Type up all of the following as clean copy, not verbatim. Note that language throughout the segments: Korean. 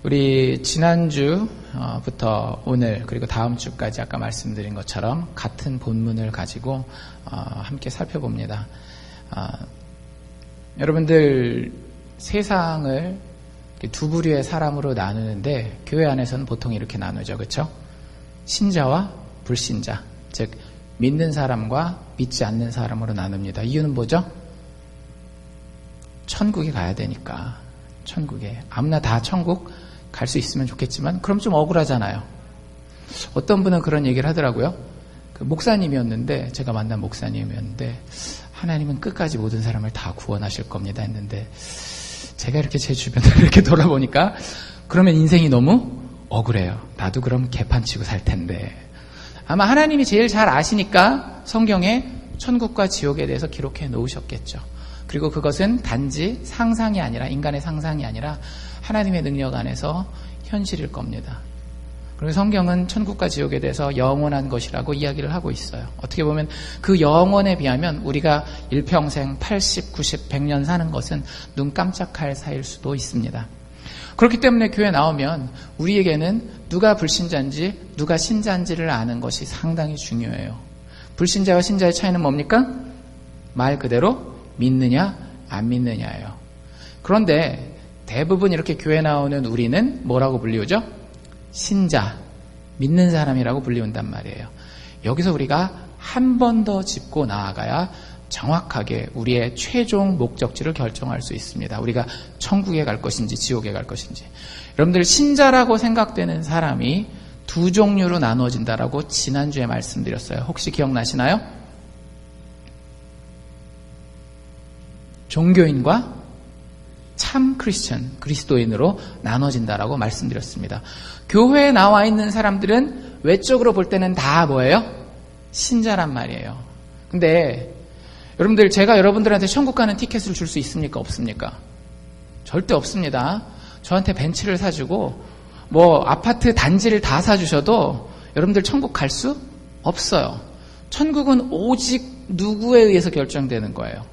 우리 지난주부터 오늘 그리고 다음 주까지 아까 말씀드린 것처럼 같은 본문을 가지고 함께 살펴봅니다. 여러분들 세상을 두 부류의 사람으로 나누는데 교회 안에서는 보통 이렇게 나누죠. 그렇죠? 신자와 불신자, 즉 믿는 사람과 믿지 않는 사람으로 나눕니다. 이유는 뭐죠? 천국에 가야 되니까. 천국에. 아무나 다 천국 갈 수 있으면 좋겠지만 그럼 좀 억울하잖아요. 어떤 분은 그런 얘기를 하더라고요. 그 목사님이었는데, 제가 만난 목사님이었는데, 하나님은 끝까지 모든 사람을 다 구원하실 겁니다 했는데, 제가 이렇게 제 주변을 이렇게 돌아보니까 그러면 인생이 너무 억울해요. 나도 그럼 개판 치고 살 텐데. 아마 하나님이 제일 잘 아시니까 성경에 천국과 지옥에 대해서 기록해 놓으셨겠죠. 그리고 그것은 단지 상상이 아니라, 인간의 상상이 아니라 하나님의 능력 안에서 현실일 겁니다. 그리고 성경은 천국과 지옥에 대해서 영원한 것이라고 이야기를 하고 있어요. 어떻게 보면 그 영원에 비하면 우리가 일평생 80, 90, 100년 사는 것은 눈 깜짝할 사이일 수도 있습니다. 그렇기 때문에 교회 나오면 우리에게는 누가 불신자인지 누가 신자인지를 아는 것이 상당히 중요해요. 불신자와 신자의 차이는 뭡니까? 말 그대로 믿느냐 안 믿느냐예요. 그런데 대부분 이렇게 교회 나오는 우리는 뭐라고 불리우죠? 신자, 믿는 사람이라고 불리운단 말이에요. 여기서 우리가 한 번 더 짚고 나아가야 정확하게 우리의 최종 목적지를 결정할 수 있습니다. 우리가 천국에 갈 것인지 지옥에 갈 것인지. 여러분들 신자라고 생각되는 사람이 두 종류로 나누어진다라고 지난주에 말씀드렸어요. 혹시 기억나시나요? 종교인과 참 크리스천, 그리스도인으로 나눠진다라고 말씀드렸습니다. 교회에 나와 있는 사람들은 외적으로 볼 때는 다 뭐예요? 신자란 말이에요. 근데 여러분들, 제가 여러분들한테 천국 가는 티켓을 줄 수 있습니까? 없습니까? 절대 없습니다. 저한테 벤츠를 사주고 뭐 아파트 단지를 다 사주셔도 여러분들 천국 갈 수 없어요. 천국은 오직 누구에 의해서 결정되는 거예요?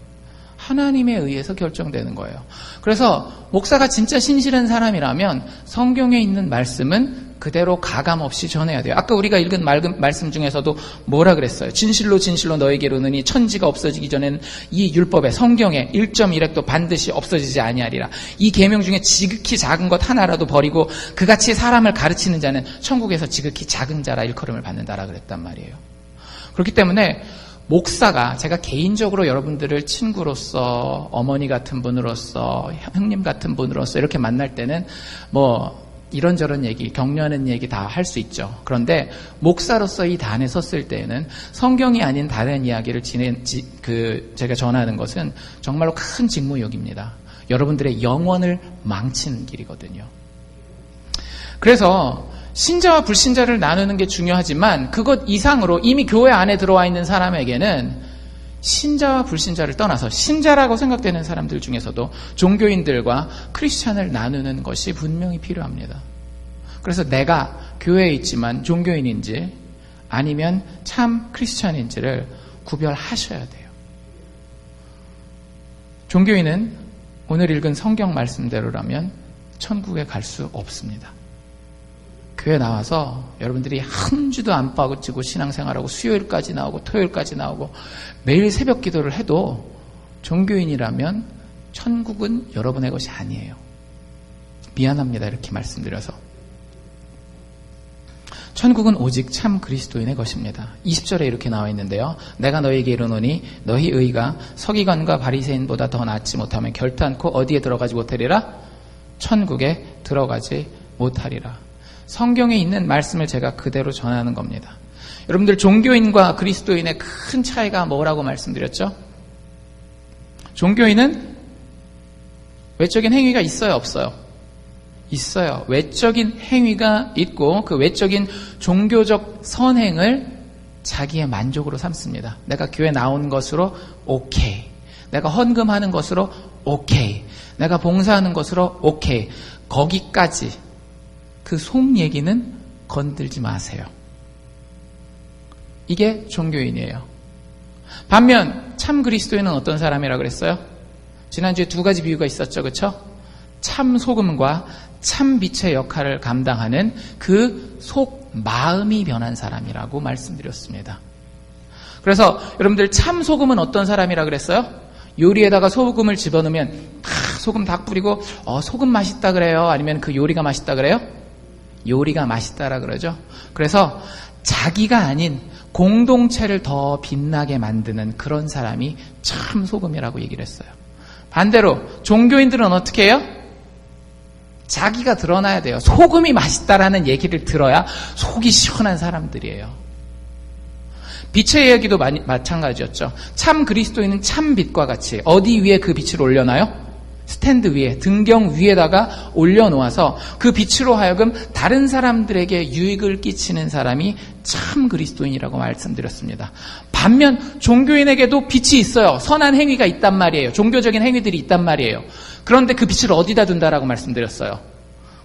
하나님에 의해서 결정되는 거예요. 그래서 목사가 진짜 신실한 사람이라면 성경에 있는 말씀은 그대로 가감없이 전해야 돼요. 아까 우리가 읽은 말씀 중에서도 뭐라 그랬어요? 진실로 진실로 너에게 이르노니 천지가 없어지기 전에는 이 율법에, 성경에 1.1획도 반드시 없어지지 아니하리라. 이 계명 중에 지극히 작은 것 하나라도 버리고 그같이 사람을 가르치는 자는 천국에서 지극히 작은 자라 일컬음을 받는다라 그랬단 말이에요. 그렇기 때문에 목사가, 제가 개인적으로 여러분들을 친구로서, 어머니 같은 분으로서, 형님 같은 분으로서 이렇게 만날 때는 뭐 이런저런 얘기, 격려하는 얘기 다 할 수 있죠. 그런데 목사로서 이 단에 섰을 때에는 성경이 아닌 다른 이야기를 제가 전하는 것은 정말로 큰 직무욕입니다. 여러분들의 영혼을 망치는 길이거든요. 그래서 신자와 불신자를 나누는 게 중요하지만 그것 이상으로 이미 교회 안에 들어와 있는 사람에게는 신자와 불신자를 떠나서 신자라고 생각되는 사람들 중에서도 종교인들과 크리스찬을 나누는 것이 분명히 필요합니다. 그래서 내가 교회에 있지만 종교인인지 아니면 참 크리스찬인지를 구별하셔야 돼요. 종교인은 오늘 읽은 성경 말씀대로라면 천국에 갈 수 없습니다. 교회 나와서 여러분들이 한 주도 안 빠지고 신앙생활하고 수요일까지 나오고 토요일까지 나오고 매일 새벽 기도를 해도 종교인이라면 천국은 여러분의 것이 아니에요. 미안합니다. 이렇게 말씀드려서. 천국은 오직 참 그리스도인의 것입니다. 20절에 이렇게 나와 있는데요. 내가 너희에게 이르노니 너희 의가 서기관과 바리새인보다 더 낫지 못하면 결단코 어디에 들어가지 못하리라? 천국에 들어가지 못하리라. 성경에 있는 말씀을 제가 그대로 전하는 겁니다. 여러분들, 종교인과 그리스도인의 큰 차이가 뭐라고 말씀드렸죠? 종교인은 외적인 행위가 있어요, 없어요? 있어요. 외적인 행위가 있고 그 외적인 종교적 선행을 자기의 만족으로 삼습니다. 내가 교회 나온 것으로 오케이. 내가 헌금하는 것으로 오케이. 내가 봉사하는 것으로 오케이. 거기까지. 그 속 얘기는 건들지 마세요. 이게 종교인이에요. 반면 참 그리스도인은 어떤 사람이라고 그랬어요? 지난주에 두 가지 비유가 있었죠. 그렇죠? 참 소금과 참 빛의 역할을 감당하는 그 속 마음이 변한 사람이라고 말씀드렸습니다. 그래서 여러분들 참 소금은 어떤 사람이라 그랬어요? 요리에다가 소금을 집어넣으면 소금 다 뿌리고 소금 맛있다 그래요? 아니면 그 요리가 맛있다 그래요? 요리가 맛있다라 그러죠. 그래서 자기가 아닌 공동체를 더 빛나게 만드는 그런 사람이 참 소금이라고 얘기를 했어요. 반대로 종교인들은 어떻게 해요? 자기가 드러나야 돼요. 소금이 맛있다라는 얘기를 들어야 속이 시원한 사람들이에요. 빛의 이야기도 마찬가지였죠. 참 그리스도인은 참 빛과 같이 어디 위에 그 빛을 올려놔요? 스탠드 위에, 등경 위에다가 올려놓아서 그 빛으로 하여금 다른 사람들에게 유익을 끼치는 사람이 참 그리스도인이라고 말씀드렸습니다. 반면 종교인에게도 빛이 있어요. 선한 행위가 있단 말이에요. 종교적인 행위들이 있단 말이에요. 그런데 그 빛을 어디다 둔다라고 말씀드렸어요?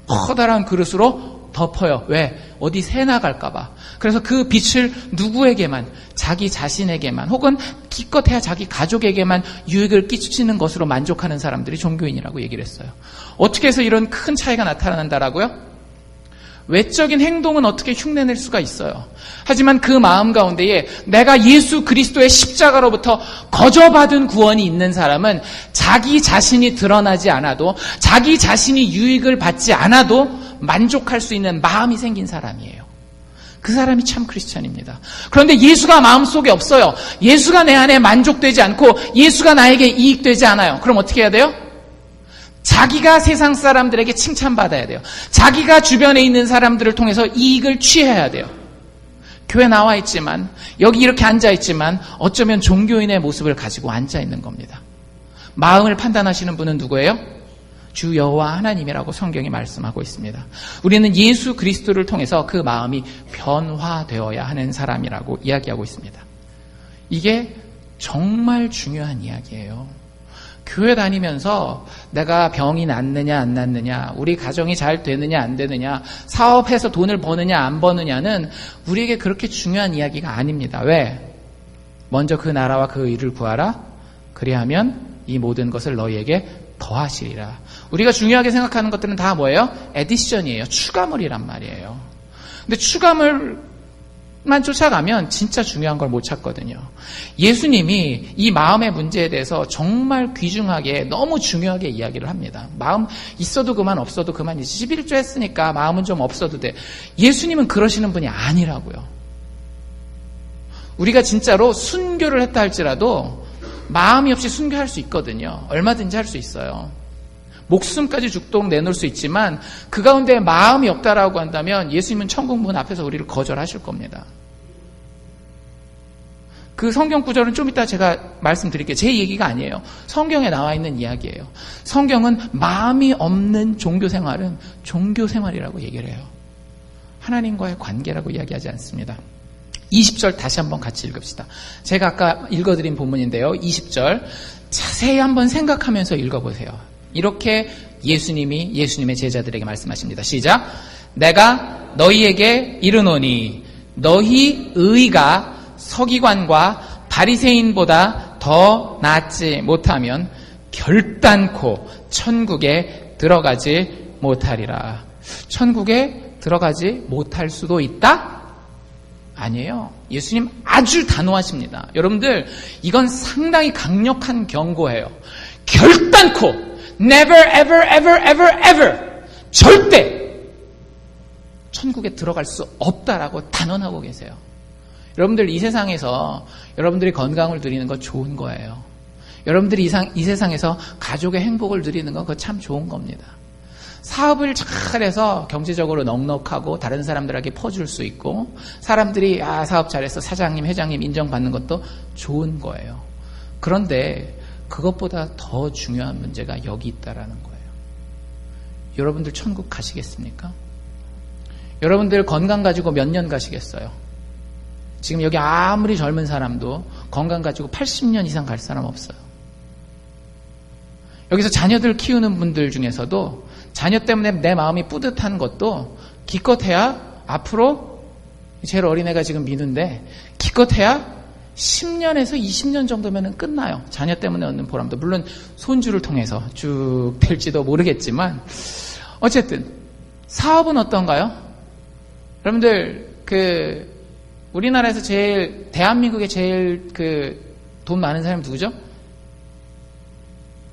커다란 그릇으로 덮어요. 왜? 어디 새 나갈까 봐. 그래서 그 빛을 누구에게만, 자기 자신에게만, 혹은 기껏해야 자기 가족에게만 유익을 끼치는 것으로 만족하는 사람들이 종교인이라고 얘기를 했어요. 어떻게 해서 이런 큰 차이가 나타난다라고요? 외적인 행동은 어떻게 흉내낼 수가 있어요. 하지만 그 마음 가운데에 내가 예수 그리스도의 십자가로부터 거저받은 구원이 있는 사람은 자기 자신이 드러나지 않아도, 자기 자신이 유익을 받지 않아도 만족할 수 있는 마음이 생긴 사람이에요. 그 사람이 참 크리스찬입니다. 그런데 예수가 마음속에 없어요. 예수가 내 안에 만족되지 않고 예수가 나에게 이익되지 않아요. 그럼 어떻게 해야 돼요? 자기가 세상 사람들에게 칭찬받아야 돼요. 자기가 주변에 있는 사람들을 통해서 이익을 취해야 돼요. 교회 나와 있지만, 여기 이렇게 앉아 있지만 어쩌면 종교인의 모습을 가지고 앉아 있는 겁니다. 마음을 판단하시는 분은 누구예요? 주 여호와 하나님이라고 성경이 말씀하고 있습니다. 우리는 예수 그리스도를 통해서 그 마음이 변화되어야 하는 사람이라고 이야기하고 있습니다. 이게 정말 중요한 이야기예요. 교회 다니면서 내가 병이 낫느냐 안 낫느냐, 우리 가정이 잘 되느냐 안 되느냐, 사업해서 돈을 버느냐 안 버느냐는 우리에게 그렇게 중요한 이야기가 아닙니다. 왜? 먼저 그 나라와 그 의를 구하라. 그리하면 이 모든 것을 너희에게 더하시리라. 우리가 중요하게 생각하는 것들은 다 뭐예요? 에디션이에요. 추가물이란 말이에요. 근데 추가물만 쫓아가면 진짜 중요한 걸 못 찾거든요. 예수님이 이 마음의 문제에 대해서 정말 귀중하게, 너무 중요하게 이야기를 합니다. 마음 있어도 그만 없어도 그만이지. 11조 했으니까 마음은 좀 없어도 돼. 예수님은 그러시는 분이 아니라고요. 우리가 진짜로 순교를 했다 할지라도 마음이 없이 순교할 수 있거든요. 얼마든지 할 수 있어요. 목숨까지 죽도록 내놓을 수 있지만 그 가운데 마음이 없다라고 한다면 예수님은 천국 문 앞에서 우리를 거절하실 겁니다. 그 성경 구절은 좀 이따 제가 말씀드릴게요. 제 얘기가 아니에요. 성경에 나와 있는 이야기예요. 성경은 마음이 없는 종교생활은 종교생활이라고 얘기를 해요. 하나님과의 관계라고 이야기하지 않습니다. 20절 다시 한번 같이 읽읍시다. 제가 아까 읽어드린 본문인데요. 20절 자세히 한번 생각하면서 읽어보세요. 이렇게 예수님이 예수님의 제자들에게 말씀하십니다. 시작. 내가 너희에게 이르노니 너희 의가 서기관과 바리새인보다 더 낫지 못하면 결단코 천국에 들어가지 못하리라. 천국에 들어가지 못할 수도 있다? 아니에요. 예수님 아주 단호하십니다. 여러분들, 이건 상당히 강력한 경고예요. 결단코 never ever ever ever ever 절대 천국에 들어갈 수 없다라고 단언하고 계세요. 여러분들, 이 세상에서 여러분들이 건강을 누리는 건 좋은 거예요. 여러분들이 이 세상에서 가족의 행복을 누리는 건 그거 참 좋은 겁니다. 사업을 잘해서 경제적으로 넉넉하고 다른 사람들에게 퍼줄 수 있고 사람들이 사업 잘해서 사장님, 회장님 인정받는 것도 좋은 거예요. 그런데 그것보다 더 중요한 문제가 여기 있다라는 거예요. 여러분들 천국 가시겠습니까? 여러분들 건강 가지고 몇 년 가시겠어요? 지금 여기 아무리 젊은 사람도 건강 가지고 80년 이상 갈 사람 없어요. 여기서 자녀들 키우는 분들 중에서도 자녀 때문에 내 마음이 뿌듯한 것도 기껏해야 앞으로 제일 어린애가 지금 미는데 기껏해야 10년에서 20년 정도면 끝나요. 자녀 때문에 얻는 보람도. 물론 손주를 통해서 쭉 될지도 모르겠지만 어쨌든 사업은 어떤가요? 여러분들 우리나라에서 대한민국에 제일 돈 많은 사람이 누구죠?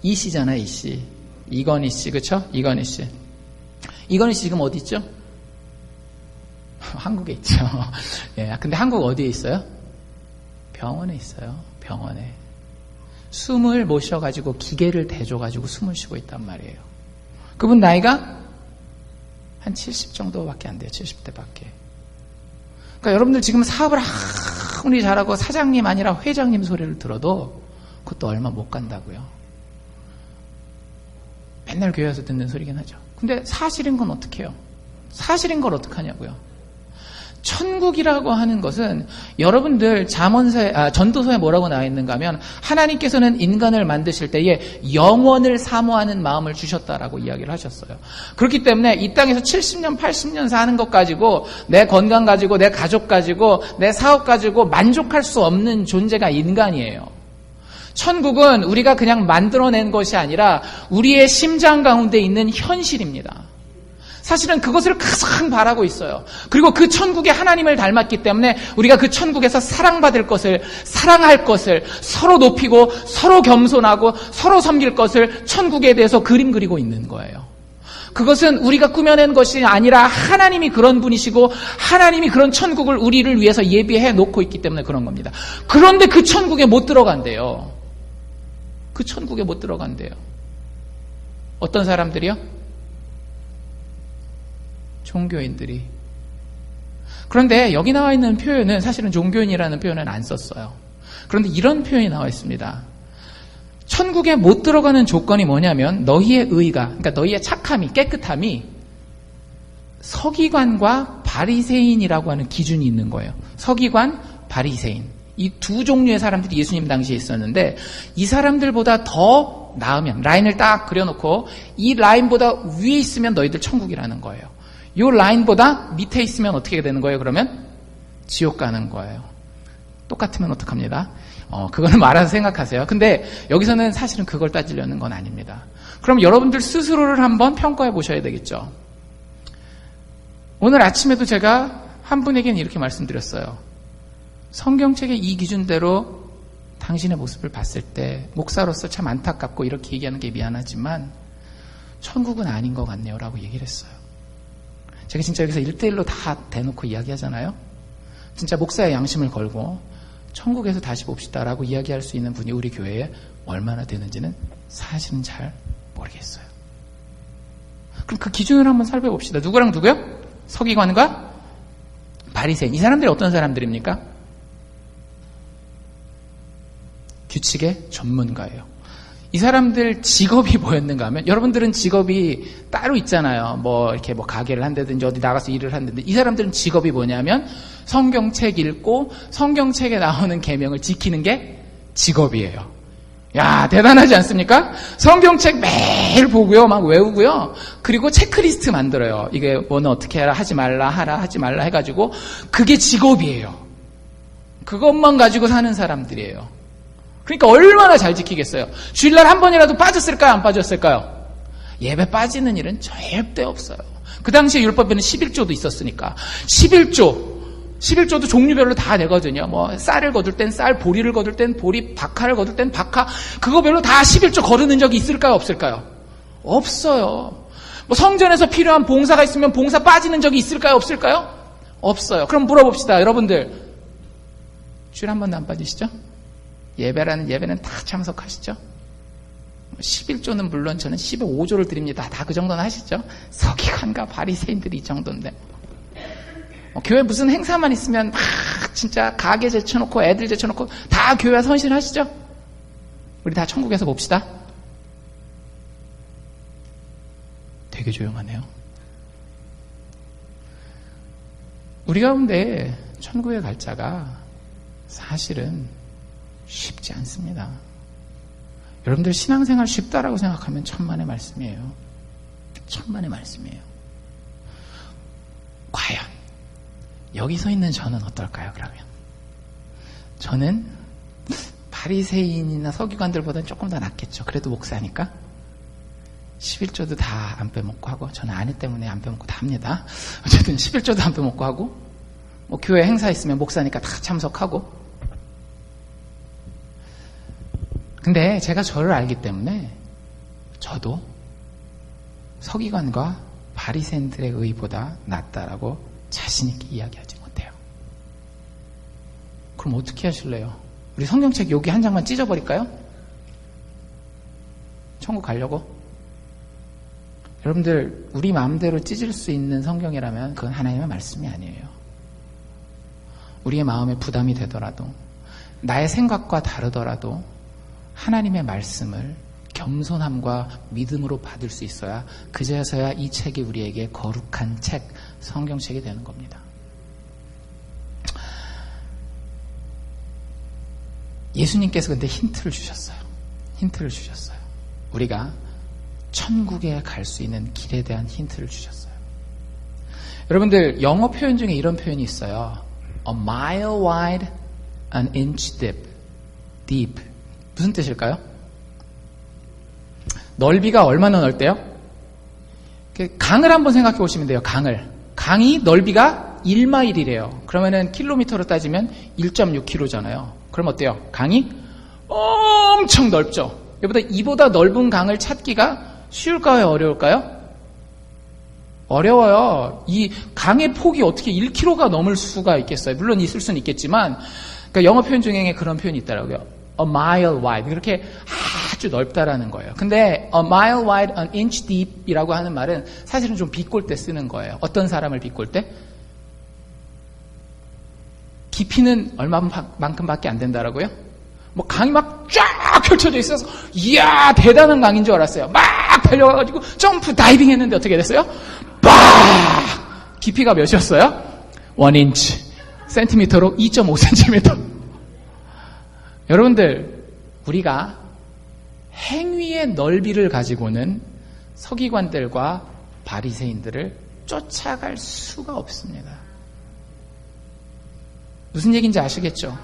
이씨잖아요, 이씨. 이건희 씨, 그쵸? 이건희 씨. 이건희 씨 지금 어디 있죠? 한국에 있죠. 예, 근데 한국 어디에 있어요? 병원에 있어요. 병원에. 숨을 못 쉬어가지고 기계를 대줘가지고 숨을 쉬고 있단 말이에요. 그분 나이가 한 70 정도밖에 안 돼요. 70대밖에. 그러니까 여러분들 지금 사업을 아무리 잘하고 사장님 아니라 회장님 소리를 들어도 그것도 얼마 못 간다고요. 맨날 교회 와서 듣는 소리긴 하죠. 근데 사실인 건 어떻게 해요? 사실인 걸 어떡하냐고요. 천국이라고 하는 것은 여러분들 전도서에 뭐라고 나와 있는가 하면 하나님께서는 인간을 만드실 때에 영원을 사모하는 마음을 주셨다라고 이야기를 하셨어요. 그렇기 때문에 이 땅에서 70년, 80년 사는 것 가지고 내 건강 가지고 내 가족 가지고 내 사업 가지고 만족할 수 없는 존재가 인간이에요. 천국은 우리가 그냥 만들어낸 것이 아니라 우리의 심장 가운데 있는 현실입니다. 사실은 그것을 가장 바라고 있어요. 그리고 그 천국에 하나님을 닮았기 때문에 우리가 그 천국에서 사랑받을 것을, 사랑할 것을, 서로 높이고 서로 겸손하고 서로 섬길 것을 천국에 대해서 그림 그리고 있는 거예요. 그것은 우리가 꾸며낸 것이 아니라 하나님이 그런 분이시고 하나님이 그런 천국을 우리를 위해서 예비해 놓고 있기 때문에 그런 겁니다. 그런데 그 천국에 못 들어간대요. 그 천국에 못 들어간대요. 어떤 사람들이요? 종교인들이. 그런데 여기 나와 있는 표현은 사실은 종교인이라는 표현은 안 썼어요. 그런데 이런 표현이 나와 있습니다. 천국에 못 들어가는 조건이 뭐냐면 너희의 의가, 그러니까 너희의 착함이, 깨끗함이 서기관과 바리새인이라고 하는 기준이 있는 거예요. 서기관, 바리새인. 이 두 종류의 사람들이 예수님 당시에 있었는데 이 사람들보다 더 나으면, 라인을 딱 그려놓고 이 라인보다 위에 있으면 너희들 천국이라는 거예요. 이 라인보다 밑에 있으면 어떻게 되는 거예요? 그러면 지옥 가는 거예요. 똑같으면 어떡합니다? 그거는 알아서 생각하세요. 근데 여기서는 사실은 그걸 따지려는 건 아닙니다. 그럼 여러분들 스스로를 한번 평가해 보셔야 되겠죠. 오늘 아침에도 제가 한 분에게는 이렇게 말씀드렸어요. 성경책의 이 기준대로 당신의 모습을 봤을 때 목사로서 참 안타깝고 이렇게 얘기하는 게 미안하지만 천국은 아닌 것 같네요 라고 얘기를 했어요. 제가 진짜 여기서 1대1로 다 대놓고 이야기하잖아요. 진짜 목사의 양심을 걸고 천국에서 다시 봅시다라고 이야기할 수 있는 분이 우리 교회에 얼마나 되는지는 사실은 잘 모르겠어요. 그럼 그 기준을 한번 살펴봅시다. 누구랑 누구요? 서기관과 바리새인. 이 사람들이 어떤 사람들입니까? 규칙의 전문가예요. 이 사람들 직업이 뭐였는가 하면, 여러분들은 직업이 따로 있잖아요. 이렇게 가게를 한다든지 어디 나가서 일을 한다든지. 이 사람들은 직업이 뭐냐면 성경책 읽고 성경책에 나오는 계명을 지키는 게 직업이에요. 야, 대단하지 않습니까? 성경책 매일 보고요, 막 외우고요. 그리고 체크리스트 만들어요. 이게 뭐는 어떻게 해라, 하지 말라, 하라, 하지 말라 해가지고 그게 직업이에요. 그것만 가지고 사는 사람들이에요. 그러니까 얼마나 잘 지키겠어요. 주일날 한 번이라도 빠졌을까요? 안 빠졌을까요? 예배 빠지는 일은 절대 없어요. 그 당시에 율법에는 11조도 있었으니까. 11조도 종류별로 다 내거든요. 쌀을 거둘 땐 쌀, 보리를 거둘 땐 보리, 박하를 거둘 땐 박하. 그거별로 다 11조 거르는 적이 있을까요? 없을까요? 없어요. 성전에서 필요한 봉사가 있으면 봉사 빠지는 적이 있을까요? 없을까요? 없어요. 그럼 물어봅시다. 여러분들 주일 한 번도 안 빠지시죠? 예배는 다 참석하시죠? 11조는 물론 저는 15조를 드립니다. 다 그 정도는 하시죠? 서기관과 바리새인들이 이 정도인데. 교회 무슨 행사만 있으면 막 진짜 가게 제쳐놓고 애들 제쳐놓고 다 교회 헌신하시죠? 우리 다 천국에서 봅시다. 되게 조용하네요. 우리 가운데 천국에 갈 자가 사실은 쉽지 않습니다. 여러분들 신앙생활 쉽다라고 생각하면 천만의 말씀이에요. 천만의 말씀이에요. 과연 여기 서 있는 저는 어떨까요? 그러면 저는 바리새인이나 서기관들보다는 조금 더 낫겠죠. 그래도 목사니까. 11조도 다 안 빼먹고 하고, 저는 아내 때문에 안 빼먹고 다 합니다. 어쨌든 11조도 안 빼먹고 하고, 뭐 교회 행사 있으면 목사니까 다 참석하고. 근데 제가 저를 알기 때문에 저도 서기관과 바리새인들의 의보다 낫다라고 자신 있게 이야기하지 못해요. 그럼 어떻게 하실래요? 우리 성경책 여기 한 장만 찢어버릴까요? 천국 가려고? 여러분들, 우리 마음대로 찢을 수 있는 성경이라면 그건 하나님의 말씀이 아니에요. 우리의 마음에 부담이 되더라도, 나의 생각과 다르더라도 하나님의 말씀을 겸손함과 믿음으로 받을 수 있어야, 그제서야 이 책이 우리에게 거룩한 책, 성경책이 되는 겁니다. 예수님께서 근데 힌트를 주셨어요. 우리가 천국에 갈 수 있는 길에 대한 힌트를 주셨어요. 여러분들, 영어 표현 중에 이런 표현이 있어요. A mile wide, an inch deep. 무슨 뜻일까요? 넓이가 얼마나 넓대요? 강을 한번 생각해 보시면 돼요. 강이 넓이가 1마일이래요. 그러면은 킬로미터로 따지면 1.6km잖아요. 그럼 어때요? 강이 엄청 넓죠. 이보다 넓은 강을 찾기가 쉬울까요? 어려울까요? 어려워요. 이 강의 폭이 어떻게 1km가 넘을 수가 있겠어요? 물론 있을 수는 있겠지만, 그러니까 영어 표현 중에 그런 표현이 있더라고요. A mile wide. 그렇게 아주 넓다라는 거예요. 근데 a mile wide, an inch deep이라고 하는 말은 사실은 좀 비꼴 때 쓰는 거예요. 어떤 사람을 비꼴 때? 깊이는 얼마만큼밖에 안 된다라고요? 뭐 강이 막 쫙 펼쳐져 있어서 이야 대단한 강인 줄 알았어요. 막 달려가가지고 점프 다이빙 했는데 어떻게 됐어요? 빡! 깊이가 몇이었어요? 1인치. 센티미터로 2.5cm. 여러분들, 우리가 행위의 넓이를 가지고는 서기관들과 바리새인들을 쫓아갈 수가 없습니다. 무슨 얘기인지 아시겠죠?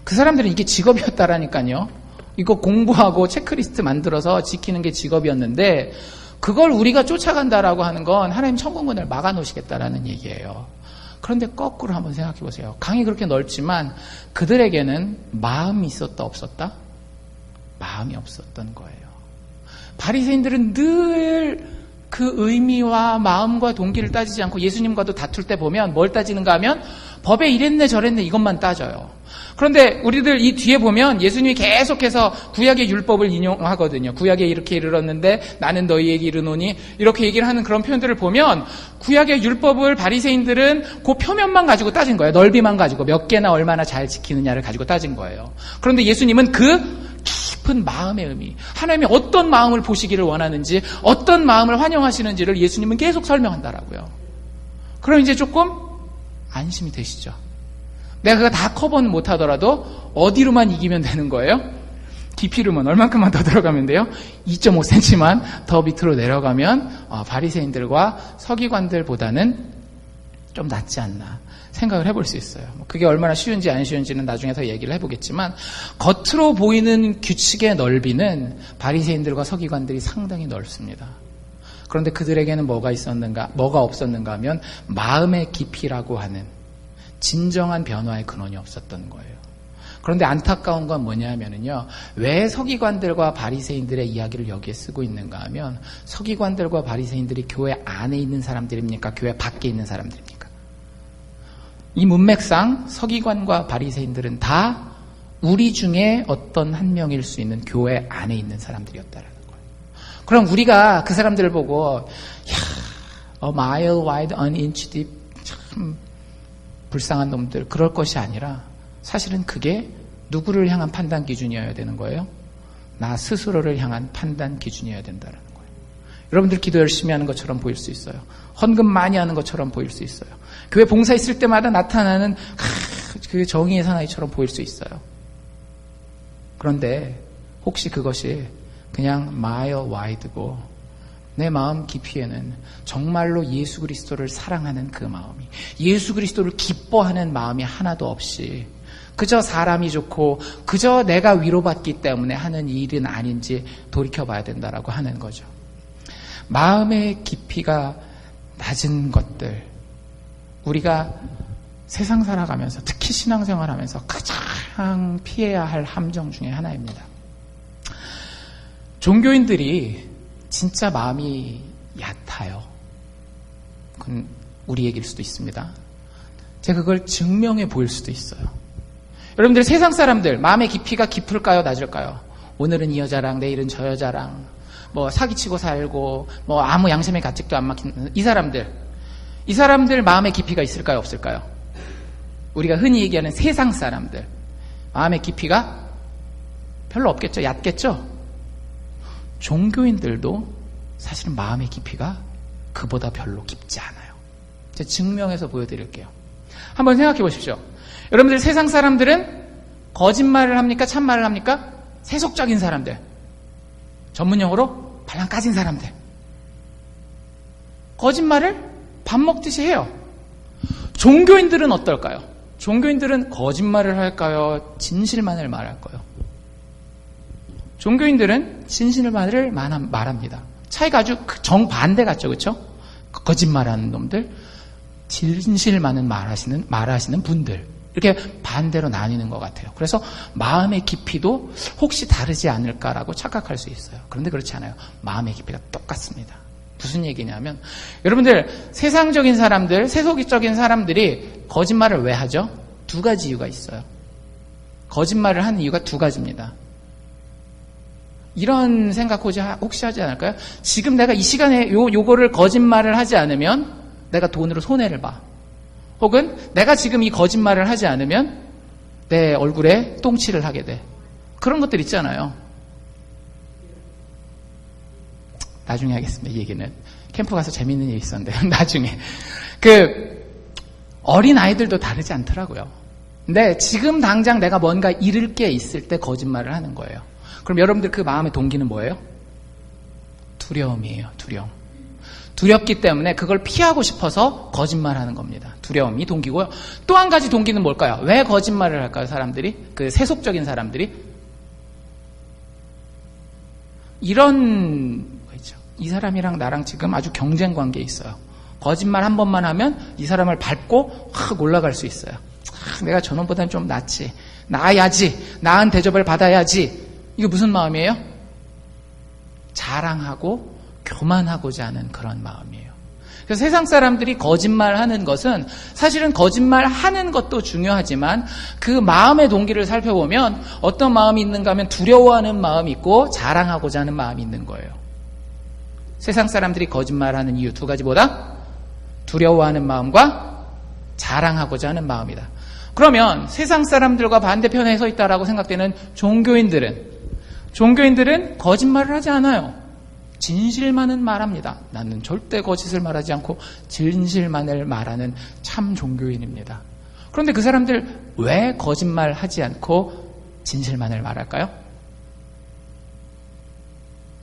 그 사람들은 이게 직업이었다라니까요. 이거 공부하고 체크리스트 만들어서 지키는 게 직업이었는데, 그걸 우리가 쫓아간다라고 하는 건 하나님 천국문을 막아놓으시겠다라는 얘기예요. 그런데 거꾸로 한번 생각해 보세요. 강이 그렇게 넓지만 그들에게는 마음이 있었다 없었다? 마음이 없었던 거예요. 바리새인들은 늘 그 의미와 마음과 동기를 따지지 않고 예수님과도 다툴 때 보면 뭘 따지는가 하면 법에 이랬네 저랬네 이것만 따져요. 그런데 우리들 이 뒤에 보면 예수님이 계속해서 구약의 율법을 인용하거든요. 구약에 이렇게 이르렀는데 나는 너희에게 이르노니, 이렇게 얘기를 하는 그런 표현들을 보면 구약의 율법을 바리새인들은 그 표면만 가지고 따진 거예요. 넓이만 가지고 몇 개나 얼마나 잘 지키느냐를 가지고 따진 거예요. 그런데 예수님은 그 깊은 마음의 의미, 하나님이 어떤 마음을 보시기를 원하는지, 어떤 마음을 환영하시는지를 예수님은 계속 설명한다라고요. 그럼 이제 조금 안심이 되시죠? 내가 그거 다 커버는 못하더라도 어디로만 이기면 되는 거예요? 깊이로만 얼만큼만 더 들어가면 돼요? 2.5cm만 더 밑으로 내려가면 바리새인들과 서기관들보다는 좀 낫지 않나 생각을 해볼 수 있어요. 그게 얼마나 쉬운지 안 쉬운지는 나중에 더 얘기를 해보겠지만, 겉으로 보이는 규칙의 넓이는 바리새인들과 서기관들이 상당히 넓습니다. 그런데 그들에게는 뭐가 없었는가 하면 마음의 깊이라고 하는 진정한 변화의 근원이 없었던 거예요. 그런데 안타까운 건 뭐냐면요, 왜 서기관들과 바리새인들의 이야기를 여기에 쓰고 있는가 하면, 서기관들과 바리새인들이 교회 안에 있는 사람들입니까? 교회 밖에 있는 사람들입니까? 이 문맥상 서기관과 바리새인들은 다 우리 중에 어떤 한 명일 수 있는 교회 안에 있는 사람들이었다라는 거예요. 그럼 우리가 그 사람들을 보고 a mile wide, an inch deep, 참 불쌍한 놈들, 그럴 것이 아니라 사실은 그게 누구를 향한 판단 기준이어야 되는 거예요? 나 스스로를 향한 판단 기준이어야 된다는 거예요. 여러분들 기도 열심히 하는 것처럼 보일 수 있어요. 헌금 많이 하는 것처럼 보일 수 있어요. 교회 봉사 있을 때마다 나타나는 그 정의의 사나이처럼 보일 수 있어요. 그런데 혹시 그것이 그냥 mile wide고 내 마음 깊이에는 정말로 예수 그리스도를 사랑하는 그 마음이, 예수 그리스도를 기뻐하는 마음이 하나도 없이 그저 사람이 좋고 그저 내가 위로받기 때문에 하는 일은 아닌지 돌이켜봐야 된다라고 하는 거죠. 마음의 깊이가 낮은 것들, 우리가 세상 살아가면서 특히 신앙생활하면서 가장 피해야 할 함정 중에 하나입니다. 종교인들이 진짜 마음이 얕아요. 그건 우리 얘기일 수도 있습니다. 제가 그걸 증명해 보일 수도 있어요. 여러분들 세상 사람들 마음의 깊이가 깊을까요? 낮을까요? 오늘은 이 여자랑 내일은 저 여자랑 뭐 사기치고 살고 뭐 아무 양심의 가책도 안 막힌 이 사람들 마음의 깊이가 있을까요? 없을까요? 우리가 흔히 얘기하는 세상 사람들 마음의 깊이가 별로 없겠죠? 얕겠죠? 종교인들도 사실은 마음의 깊이가 그보다 별로 깊지 않아요. 제가 증명해서 보여드릴게요. 한번 생각해 보십시오. 여러분들 세상 사람들은 거짓말을 합니까? 참말을 합니까? 세속적인 사람들. 전문용어로 발랑 까진 사람들. 거짓말을 밥 먹듯이 해요. 종교인들은 어떨까요? 종교인들은 거짓말을 할까요? 진실만을 말할까요? 종교인들은 진실만을 말합니다. 차이가 아주 정반대 같죠, 그렇죠? 거짓말하는 놈들, 진실만을 말하시는 분들, 이렇게 반대로 나뉘는 것 같아요. 그래서 마음의 깊이도 혹시 다르지 않을까라고 착각할 수 있어요. 그런데 그렇지 않아요. 마음의 깊이가 똑같습니다. 무슨 얘기냐면 여러분들 세상적인 사람들, 세속적인 사람들이 거짓말을 왜 하죠? 두 가지 이유가 있어요. 거짓말을 하는 이유가 두 가지입니다. 이런 생각 혹시 하지 않을까요? 지금 내가 이 시간에 요거를 거짓말을 하지 않으면 내가 돈으로 손해를 봐. 혹은 내가 지금 이 거짓말을 하지 않으면 내 얼굴에 똥칠을 하게 돼. 그런 것들 있잖아요. 나중에 하겠습니다. 이 얘기는. 캠프 가서 재밌는 일이 있었는데요. 나중에. 어린 아이들도 다르지 않더라고요. 근데 지금 당장 내가 뭔가 잃을 게 있을 때 거짓말을 하는 거예요. 그럼 여러분들 그 마음의 동기는 뭐예요? 두려움이에요. 두려움. 두렵기 때문에 그걸 피하고 싶어서 거짓말하는 겁니다. 두려움이 동기고요. 또 한 가지 동기는 뭘까요? 왜 거짓말을 할까요? 사람들이? 그 세속적인 사람들이? 이런 거 있죠. 이 사람이랑 나랑 지금 아주 경쟁 관계에 있어요. 거짓말 한 번만 하면 이 사람을 밟고 확 올라갈 수 있어요. 내가 저놈보다는 좀 낫지. 나아야지. 나은 대접을 받아야지. 이게 무슨 마음이에요? 자랑하고 교만하고자 하는 그런 마음이에요. 그래서 세상 사람들이 거짓말하는 것은 사실은 거짓말하는 것도 중요하지만 그 마음의 동기를 살펴보면 어떤 마음이 있는가 하면 두려워하는 마음이 있고 자랑하고자 하는 마음이 있는 거예요. 세상 사람들이 거짓말하는 이유 두 가지 뭐다? 두려워하는 마음과 자랑하고자 하는 마음이다. 그러면 세상 사람들과 반대편에 서 있다라고 생각되는 종교인들은 거짓말을 하지 않아요. 진실만은 말합니다. 나는 절대 거짓을 말하지 않고 진실만을 말하는 참 종교인입니다. 그런데 그 사람들 왜 거짓말하지 않고 진실만을 말할까요?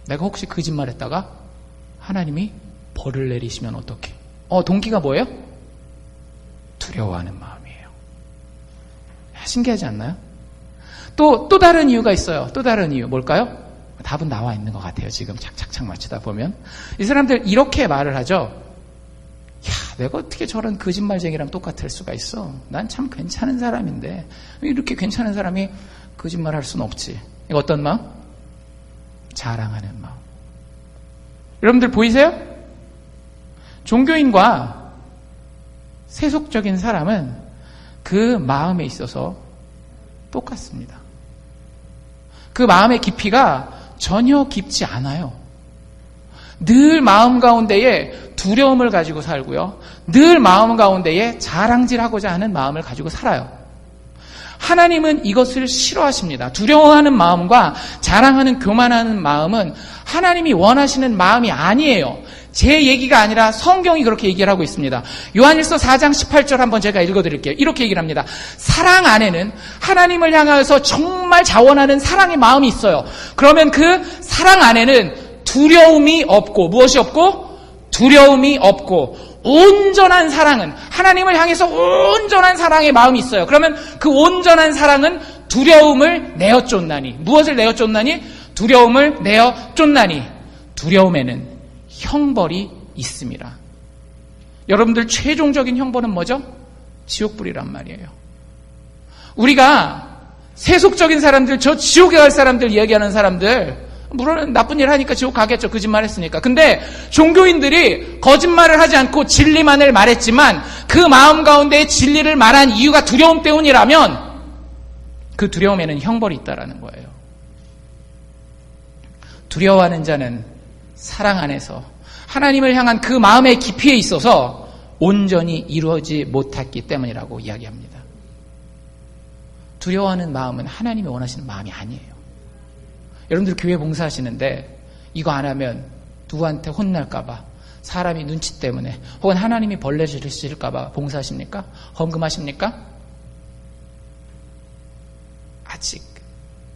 내가 혹시 거짓말했다가 하나님이 벌을 내리시면 어떡해? 동기가 뭐예요? 두려워하는 마음이에요. 신기하지 않나요? 또 다른 이유가 있어요. 또 다른 이유 뭘까요? 답은 나와 있는 것 같아요. 지금 착착착 맞추다 보면 이 사람들 이렇게 말을 하죠. 야, 내가 어떻게 저런 거짓말쟁이랑 똑같을 수가 있어? 난 참 괜찮은 사람인데 이렇게 괜찮은 사람이 거짓말할 수는 없지. 이거 어떤 마음? 자랑하는 마음. 여러분들 보이세요? 종교인과 세속적인 사람은 그 마음에 있어서 똑같습니다. 그 마음의 깊이가 전혀 깊지 않아요. 늘 마음 가운데에 두려움을 가지고 살고요. 늘 마음 가운데에 자랑질하고자 하는 마음을 가지고 살아요. 하나님은 이것을 싫어하십니다. 두려워하는 마음과 자랑하는 교만하는 마음은 하나님이 원하시는 마음이 아니에요. 제 얘기가 아니라 성경이 그렇게 얘기를 하고 있습니다. 요한일서 4장 18절 한번 제가 읽어드릴게요. 이렇게 얘기를 합니다. 사랑 안에는 하나님을 향하여서 정말 자원하는 사랑의 마음이 있어요. 그러면 그 사랑 안에는 두려움이 없고 무엇이 없고? 두려움이 없고 온전한 사랑은, 하나님을 향해서 온전한 사랑의 마음이 있어요. 그러면 그 온전한 사랑은 두려움을 내어 쫓나니. 무엇을 내어 쫓나니? 두려움을 내어 쫓나니. 두려움에는 형벌이 있습니다. 여러분들 최종적인 형벌은 뭐죠? 지옥불이란 말이에요. 우리가 세속적인 사람들, 저 지옥에 갈 사람들 이야기하는 사람들, 물론 나쁜 일 하니까 지옥 가겠죠. 거짓말 했으니까. 근데 종교인들이 거짓말을 하지 않고 진리만을 말했지만 그 마음 가운데 진리를 말한 이유가 두려움 때문이라면 그 두려움에는 형벌이 있다라는 거예요. 두려워하는 자는 사랑 안에서 하나님을 향한 그 마음의 깊이에 있어서 온전히 이루어지지 못했기 때문이라고 이야기합니다. 두려워하는 마음은 하나님이 원하시는 마음이 아니에요. 여러분들 교회 봉사하시는데 이거 안 하면 누구한테 혼날까봐, 사람이 눈치 때문에, 혹은 하나님이 벌레 지르실까봐 봉사하십니까? 헌금하십니까?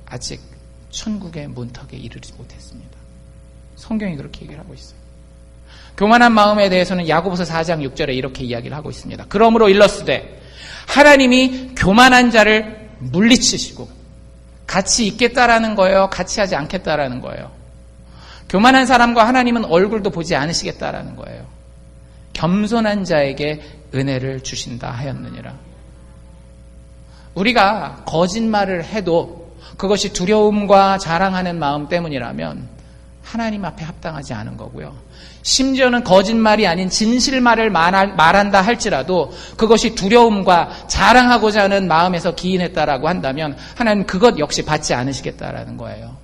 아직 천국의 문턱에 이르지 못했습니다. 성경이 그렇게 얘기를 하고 있어요. 교만한 마음에 대해서는 야고보서 4장 6절에 이렇게 이야기를 하고 있습니다. 그러므로 일러스되 하나님이 교만한 자를 물리치시고, 같이 있겠다라는 거예요? 같이 하지 않겠다라는 거예요? 교만한 사람과 하나님은 얼굴도 보지 않으시겠다라는 거예요. 겸손한 자에게 은혜를 주신다 하였느니라. 우리가 거짓말을 해도 그것이 두려움과 자랑하는 마음 때문이라면 하나님 앞에 합당하지 않은 거고요. 심지어는 거짓말이 아닌 진실말을 말한다 할지라도 그것이 두려움과 자랑하고자 하는 마음에서 기인했다라고 한다면 하나님 그것 역시 받지 않으시겠다라는 거예요.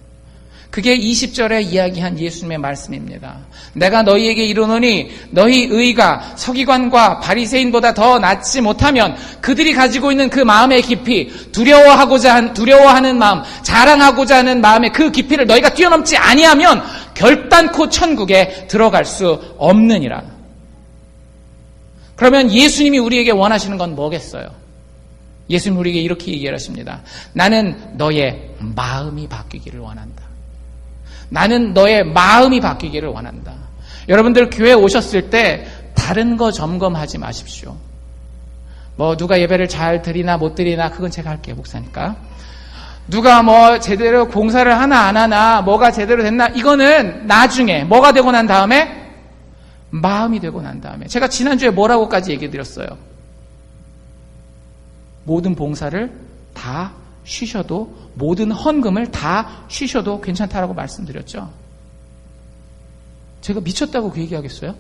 그게 20절에 이야기한 예수님의 말씀입니다. 내가 너희에게 이르노니 너희 의가 서기관과 바리새인보다 더 낫지 못하면 그들이 가지고 있는 그 마음의 깊이, 두려워하는 마음, 자랑하고자 하는 마음의 그 깊이를 너희가 뛰어넘지 아니하면 결단코 천국에 들어갈 수 없느니라. 그러면 예수님이 우리에게 원하시는 건 뭐겠어요? 예수님 우리에게 이렇게 얘기하십니다. 나는 너의 마음이 바뀌기를 원한다. 나는 너의 마음이 바뀌기를 원한다. 여러분들 교회 오셨을 때 다른 거 점검하지 마십시오. 누가 예배를 잘 드리나 못 드리나 그건 제가 할게요, 목사니까. 누가 제대로 봉사를 하나 안 하나, 뭐가 제대로 됐나, 이거는 나중에, 뭐가 되고 난 다음에? 마음이 되고 난 다음에. 제가 지난주에 뭐라고까지 얘기 드렸어요? 모든 봉사를 다 쉬셔도, 모든 헌금을 다 쉬셔도 괜찮다라고 말씀드렸죠. 제가 미쳤다고 그 얘기하겠어요?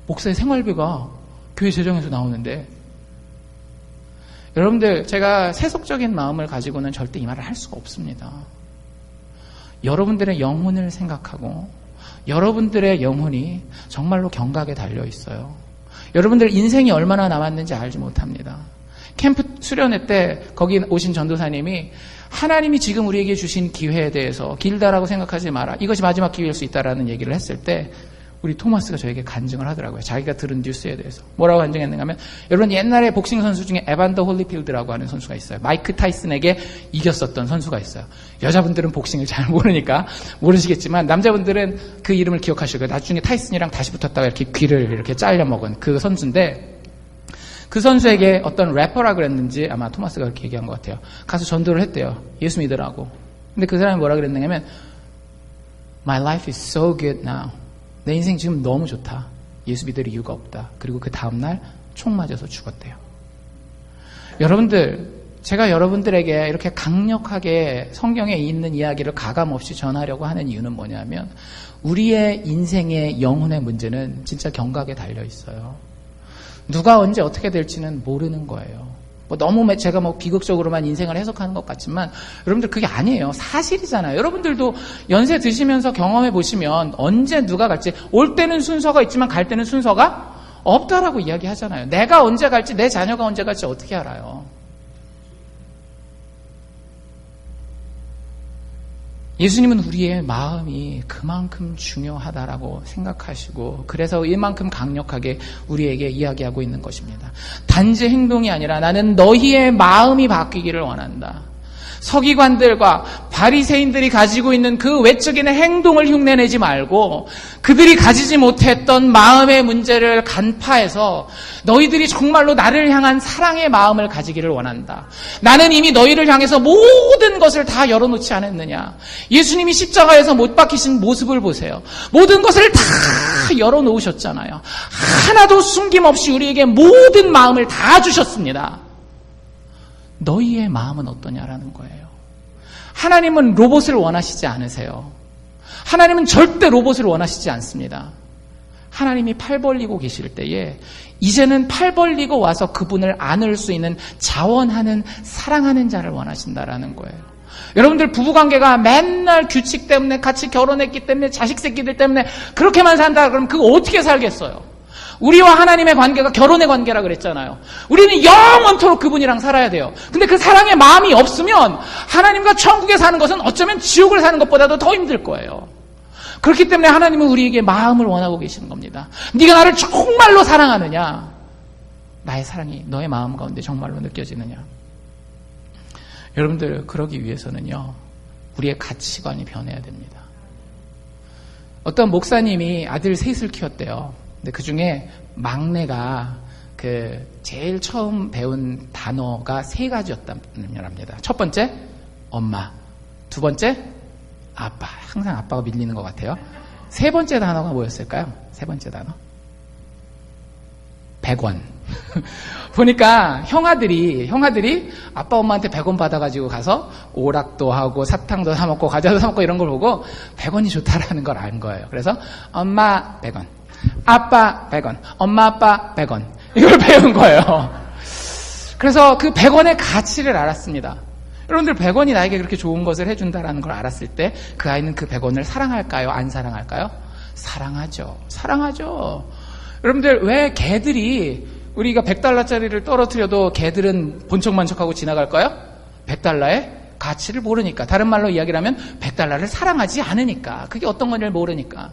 목사의 생활비가 교회 재정에서 나오는데. 여러분들, 제가 세속적인 마음을 가지고는 절대 이 말을 할 수가 없습니다. 여러분들의 영혼을 생각하고 여러분들의 영혼이 정말로 경각에 달려 있어요. 여러분들 인생이 얼마나 남았는지 알지 못합니다. 캠프 수련회 때 거기 오신 전도사님이 하나님이 지금 우리에게 주신 기회에 대해서 길다라고 생각하지 마라. 이것이 마지막 기회일 수 있다라는 얘기를 했을 때 우리 토마스가 저에게 간증을 하더라고요. 자기가 들은 뉴스에 대해서. 뭐라고 간증했는가 하면, 여러분 옛날에 복싱 선수 중에 에반더 홀리필드라고 하는 선수가 있어요. 마이크 타이슨에게 이겼었던 선수가 있어요. 여자분들은 복싱을 잘 모르니까 모르시겠지만 남자분들은 그 이름을 기억하실 거예요. 나중에 타이슨이랑 다시 붙었다가 이렇게 귀를 이렇게 잘려 먹은 그 선수인데, 그 선수에게 어떤 래퍼라 그랬는지 아마 토마스가 그렇게 얘기한 것 같아요. 가서 전도를 했대요. 예수 믿으라고. 근데 그 사람이 뭐라 그랬느냐 하면, My life is so good now. 내 인생 지금 너무 좋다. 예수 믿을 이유가 없다. 그리고 그 다음날 총 맞아서 죽었대요. 여러분들, 제가 여러분들에게 이렇게 강력하게 성경에 있는 이야기를 가감없이 전하려고 하는 이유는 뭐냐면, 우리의 인생의 영혼의 문제는 진짜 경각에 달려 있어요. 누가 언제 어떻게 될지는 모르는 거예요. 너무 제가 비극적으로만 인생을 해석하는 것 같지만 여러분들 그게 아니에요. 사실이잖아요. 여러분들도 연세 드시면서 경험해 보시면 언제 누가 갈지, 올 때는 순서가 있지만 갈 때는 순서가 없다라고 이야기하잖아요. 내가 언제 갈지, 내 자녀가 언제 갈지 어떻게 알아요? 예수님은 우리의 마음이 그만큼 중요하다라고 생각하시고, 그래서 이만큼 강력하게 우리에게 이야기하고 있는 것입니다. 단지 행동이 아니라 나는 너희의 마음이 바뀌기를 원한다. 서기관들과 바리새인들이 가지고 있는 그 외적인 행동을 흉내내지 말고 그들이 가지지 못했던 마음의 문제를 간파해서 너희들이 정말로 나를 향한 사랑의 마음을 가지기를 원한다. 나는 이미 너희를 향해서 모든 것을 다 열어놓지 않았느냐. 예수님이 십자가에서 못 박히신 모습을 보세요. 모든 것을 다 열어놓으셨잖아요. 하나도 숨김없이 우리에게 모든 마음을 다 주셨습니다. 너희의 마음은 어떠냐라는 거예요. 하나님은 로봇을 원하시지 않으세요. 하나님은 절대 로봇을 원하시지 않습니다. 하나님이 팔 벌리고 계실 때에 이제는 팔 벌리고 와서 그분을 안을 수 있는 자원하는 사랑하는 자를 원하신다라는 거예요. 여러분들 부부관계가 맨날 규칙 때문에 같이 결혼했기 때문에 자식 새끼들 때문에 그렇게만 산다 그러면 그거 어떻게 살겠어요? 우리와 하나님의 관계가 결혼의 관계라 그랬잖아요. 우리는 영원토록 그분이랑 살아야 돼요. 근데 그 사랑의 마음이 없으면 하나님과 천국에 사는 것은 어쩌면 지옥을 사는 것보다도 더 힘들 거예요. 그렇기 때문에 하나님은 우리에게 마음을 원하고 계시는 겁니다. 네가 나를 정말로 사랑하느냐? 나의 사랑이 너의 마음 가운데 정말로 느껴지느냐? 여러분들 그러기 위해서는요. 우리의 가치관이 변해야 됩니다. 어떤 목사님이 아들 셋을 키웠대요. 근데 그 중에 막내가 제일 처음 배운 단어가 3가지였다는 합니다. 첫 번째, 엄마. 두 번째, 아빠. 항상 아빠가 밀리는 것 같아요. 세 번째 단어가 뭐였을까요? 세 번째 단어. 100원. 보니까 형아들이 아빠 엄마한테 100원 받아가지고 가서 오락도 하고 사탕도 사먹고 과자도 사먹고 이런 걸 보고 100원이 좋다라는 걸 안 거예요. 그래서 엄마 100원. 아빠 100원, 엄마 아빠 100원 이걸 배운 거예요. 그래서 그 100원의 가치를 알았습니다. 여러분들 100원이 나에게 그렇게 좋은 것을 해준다는 걸 알았을 때 그 아이는 그 100원을 사랑할까요? 안 사랑할까요? 사랑하죠. 여러분들 왜 개들이 우리가 100달러짜리를 떨어뜨려도 개들은 본척만 척하고 지나갈까요? 100달러의 가치를 모르니까. 다른 말로 이야기를 하면 100달러를 사랑하지 않으니까. 그게 어떤 건지를 모르니까.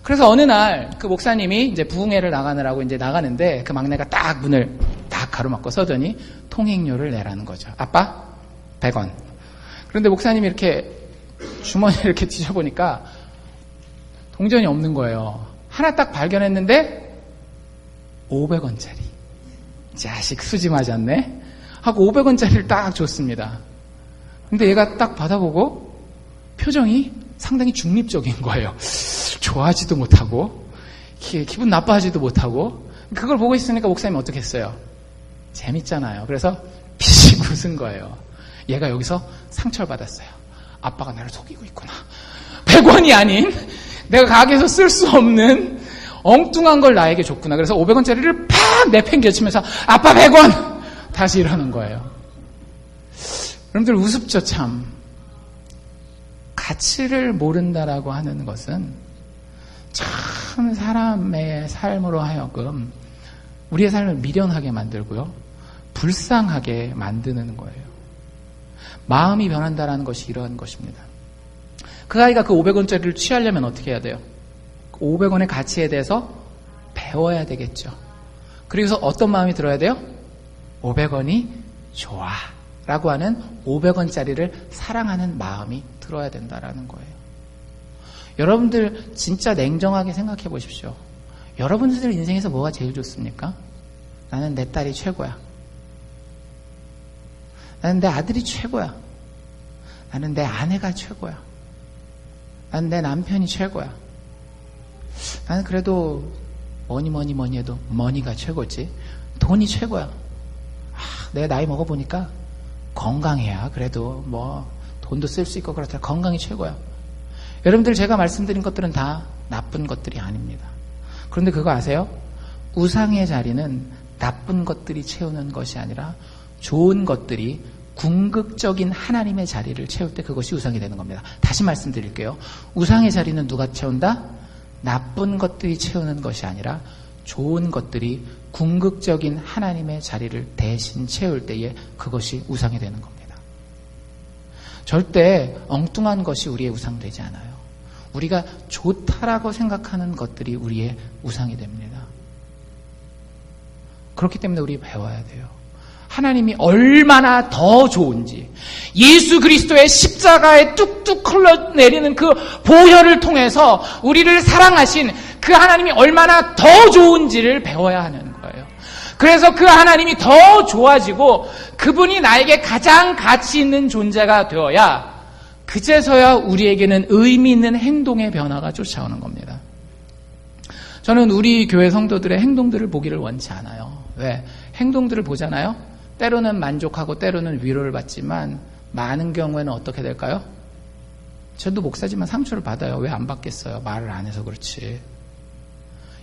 그래서 어느 날 그 목사님이 이제 부흥회를 나가느라고 이제 나가는데 그 막내가 딱 문을 딱 가로막고 서더니 통행료를 내라는 거죠. 아빠 100원. 그런데 목사님이 이렇게 주머니를 이렇게 뒤져보니까 동전이 없는 거예요. 하나 딱 발견했는데 500원짜리. 자식 수지 맞았네 하고 500원짜리를 딱 줬습니다. 근데 얘가 딱 받아보고 표정이 상당히 중립적인 거예요. 좋아하지도 못하고 기분 나빠하지도 못하고 그걸 보고 있으니까 목사님이 어떻게 했어요? 재밌잖아요. 그래서 피식 웃은 거예요. 얘가 여기서 상처를 받았어요. 아빠가 나를 속이고 있구나. 100원이 아닌 내가 가게에서 쓸 수 없는 엉뚱한 걸 나에게 줬구나. 그래서 500원짜리를 팍 내팽개치면서 아빠 100원! 다시 이러는 거예요. 여러분들 우습죠 참. 가치를 모른다라고 하는 것은 참 사람의 삶으로 하여금 우리의 삶을 미련하게 만들고요. 불쌍하게 만드는 거예요. 마음이 변한다라는 것이 이러한 것입니다. 그 아이가 그 500원짜리를 취하려면 어떻게 해야 돼요? 500원의 가치에 대해서 배워야 되겠죠. 그래서 어떤 마음이 들어야 돼요? 500원이 좋아 라고 하는 500원짜리를 사랑하는 마음이 들어야 된다라는 거예요. 여러분들 진짜 냉정하게 생각해 보십시오. 여러분들 인생에서 뭐가 제일 좋습니까? 나는 내 딸이 최고야. 나는 내 아들이 최고야. 나는 내 아내가 최고야. 나는 내 남편이 최고야. 나는 그래도 뭐니 해도 머니가 최고지. 돈이 최고야. 내 나이 먹어보니까 건강해야 그래도 뭐 돈도 쓸 수 있고 그렇다. 건강이 최고야. 여러분들 제가 말씀드린 것들은 다 나쁜 것들이 아닙니다. 그런데 그거 아세요? 우상의 자리는 나쁜 것들이 채우는 것이 아니라 좋은 것들이 궁극적인 하나님의 자리를 채울 때 그것이 우상이 되는 겁니다. 다시 말씀드릴게요. 우상의 자리는 누가 채운다? 나쁜 것들이 채우는 것이 아니라 좋은 것들이 궁극적인 하나님의 자리를 대신 채울 때에 그것이 우상이 되는 겁니다. 절대 엉뚱한 것이 우리의 우상 되지 않아요. 우리가 좋다라고 생각하는 것들이 우리의 우상이 됩니다. 그렇기 때문에 우리 배워야 돼요. 하나님이 얼마나 더 좋은지, 예수 그리스도의 십자가에 뚝뚝 흘러내리는 그 보혈을 통해서 우리를 사랑하신 그 하나님이 얼마나 더 좋은지를 배워야 하는 거예요. 그래서 그 하나님이 더 좋아지고 그분이 나에게 가장 가치 있는 존재가 되어야 그제서야 우리에게는 의미 있는 행동의 변화가 쫓아오는 겁니다. 저는 우리 교회 성도들의 행동들을 보기를 원치 않아요. 왜? 행동들을 보잖아요. 때로는 만족하고 때로는 위로를 받지만 많은 경우에는 어떻게 될까요? 저도 목사지만 상처를 받아요. 왜 안 받겠어요? 말을 안 해서 그렇지.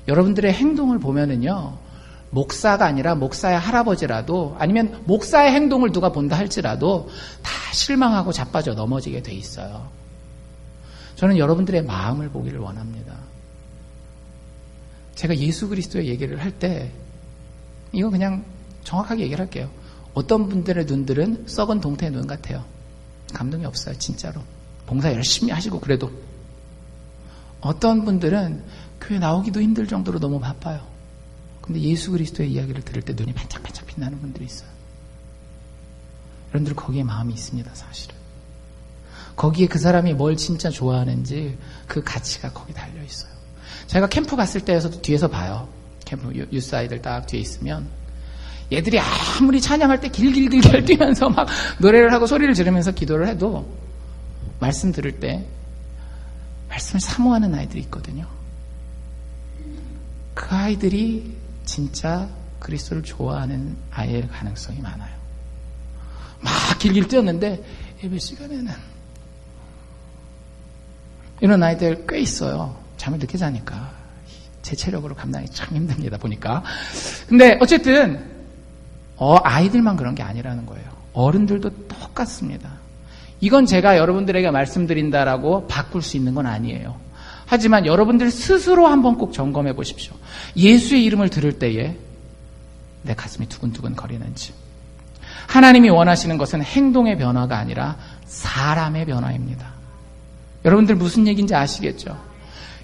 여러분들의 행동을 보면은요, 목사가 아니라 목사의 할아버지라도 아니면 목사의 행동을 누가 본다 할지라도 다 실망하고 자빠져 넘어지게 돼 있어요. 저는 여러분들의 마음을 보기를 원합니다. 제가 예수 그리스도의 얘기를 할 때 이거 그냥 정확하게 얘기를 할게요. 어떤 분들의 눈들은 썩은 동태의 눈 같아요. 감동이 없어요. 진짜로. 봉사 열심히 하시고 그래도. 어떤 분들은 교회 나오기도 힘들 정도로 너무 바빠요. 근데 예수 그리스도의 이야기를 들을 때 눈이 반짝반짝 빛나는 분들이 있어요. 여러분들 거기에 마음이 있습니다. 사실은. 거기에 그 사람이 뭘 진짜 좋아하는지 그 가치가 거기 달려 있어요. 제가 캠프 갔을 때에서도 뒤에서 봐요. 캠프 유스 아이들 딱 뒤에 있으면 얘들이 아무리 찬양할 때 길길길길 뛰면서 막 노래를 하고 소리를 지르면서 기도를 해도 말씀 들을 때 말씀을 사모하는 아이들이 있거든요. 그 아이들이 진짜 그리스도를 좋아하는 아이일 가능성이 많아요. 막 길길 뛰었는데 예배 시간에는 이런 아이들 꽤 있어요. 잠을 늦게 자니까 제 체력으로 감당이 참 힘듭니다. 보니까. 근데 어쨌든 아이들만 그런 게 아니라는 거예요. 어른들도 똑같습니다. 이건 제가 여러분들에게 말씀드린다라고 바꿀 수 있는 건 아니에요. 하지만 여러분들 스스로 한번 꼭 점검해 보십시오. 예수의 이름을 들을 때에 내 가슴이 두근두근 거리는지. 하나님이 원하시는 것은 행동의 변화가 아니라 사람의 변화입니다. 여러분들 무슨 얘기인지 아시겠죠?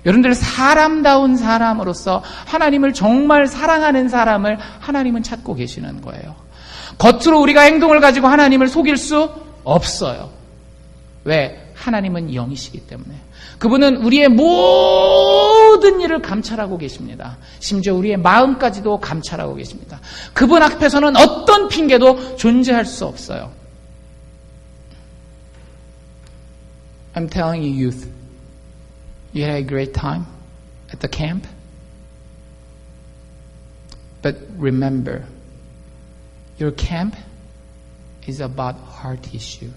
여러분들 사람다운 사람으로서 하나님을 정말 사랑하는 사람을 하나님은 찾고 계시는 거예요. 겉으로 우리가 행동을 가지고 하나님을 속일 수 없어요. 왜? 하나님은 영이시기 때문에. 그분은 우리의 모든 일을 감찰하고 계십니다. 심지어 우리의 마음까지도 감찰하고 계십니다. 그분 앞에서는 어떤 핑계도 존재할 수 없어요. I'm telling you, youth, you had a great time at the camp. But remember, your camp is about heart issue.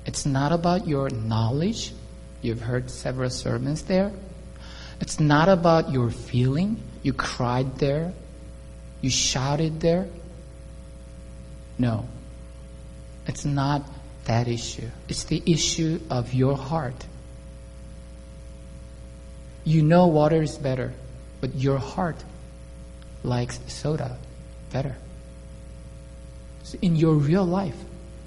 It's not about your knowledge. You've heard several sermons there. It's not about your feeling. You cried there. You shouted there. No. It's not that issue. It's the issue of your heart. You know water is better, but your heart likes soda better. So in your real life,